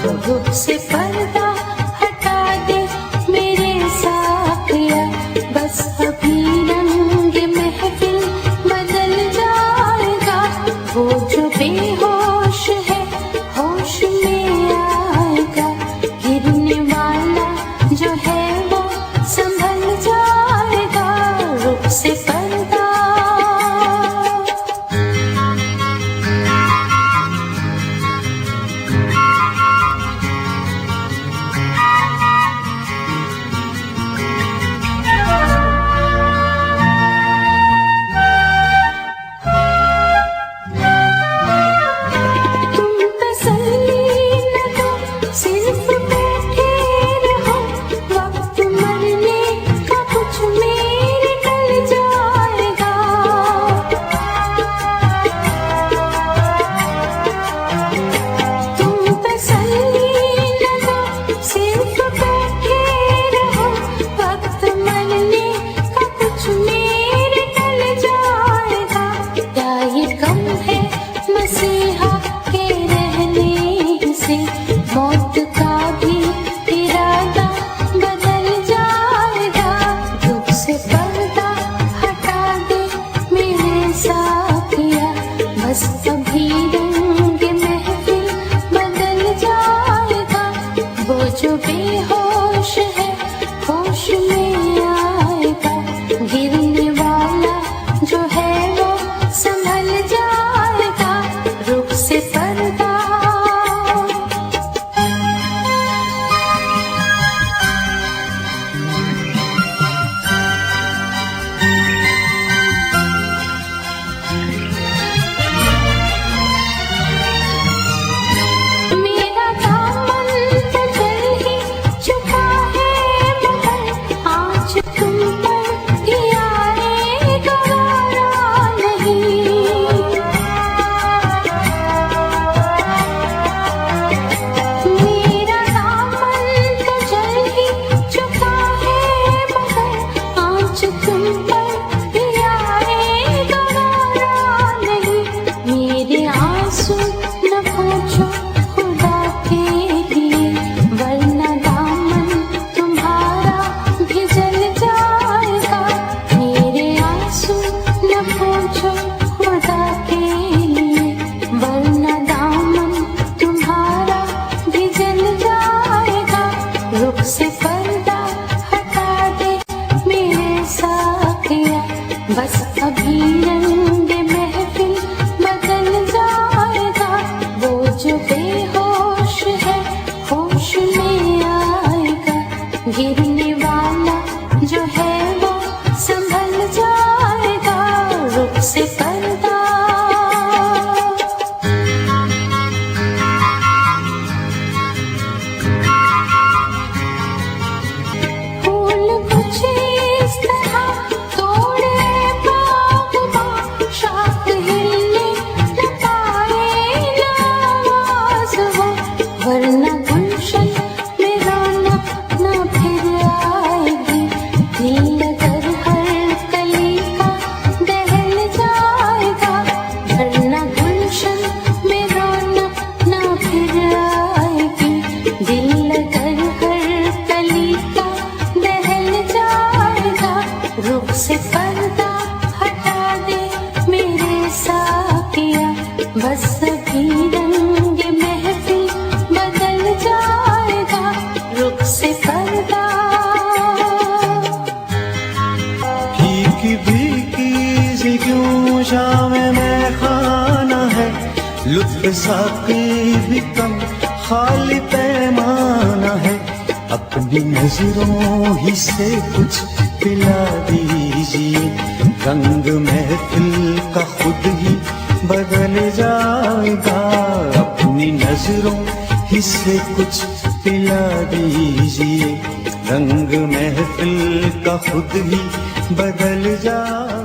रुख से पर्दा हटा दे मेरे साथिया, बस अभी रंग महफिल बदल जाएगा। वो जो बेहोश है होश में आएगा, गिरने वाला जो है वो संभल जाएगा। रुख से पर्दा सिर्फ बैठे रहो, वक्त मरने का कुछ मेरे टल जाएगा। तुम तसल्ली न दो, सिर्फ बैठे रहो, वक्त मरने का कुछ मेरे टल जाएगा। क्या ये कम है मसीहा के रहने से, मौत का भी इरादा बदल जाएगा। दुख से पर्दा हटा दे मेरे साथिया, बस अभी रंग महफिल बदल जाएगा। वो जो बेहोश है होश में आएगा, गिरने वाला जो है वो संभल जाएगा। रुख से पर्दा मेरा दामन तो चल ही चुका है, मगर आज तुम पर ही आए गवारा नहीं। मेरा दामन तो चल ही चुका है, मगर आज तुम पर ही आए गवारा नहीं। मेरे आंसू न पूछो खुदा के लिए, वरना दामन तुम्हारा भी जल जाएगा। मेरे आंसू न पूछो खुदा के लिए, वरना दामन तुम्हारा भी जल जाएगा। रुख से पर्दा हटा दे मेरे साथिया, बस अभी रंग महफिल बदल जाएगा। वो जो बेहोश है होश में आएगा, गिरने वाला जो है वो संभल जाएगा। रुख से पर्दा फूल कुछ इस तरह तोड़े बागबां, शाख हिलने न पाए न आवाज हो, वरना गुलशन में रौनक न फिर आएगी। दिल अगर हर कली का दहल जाएगा, वरना गुलशन में रौनक न फिर आएगी। दिल अगर हर कली का दहल जाएगा। रुख से पर्दा हटा दे मेरे साथिया, बस अभी रंग महफिल बदल जाएगा। रुख से पर्दा भीगी भीगी सी क्यों शाम में खाना है, लुत्फ साकी भी कम खाली पैमाना है। अपनी नजरों ही से कुछ पिला दीजिए, रंग महफिल का खुद ही बदल जाएगा। अपनी नजरों ही से कुछ पिला दीजिए, रंग महफिल का खुद ही बदल जाएगा।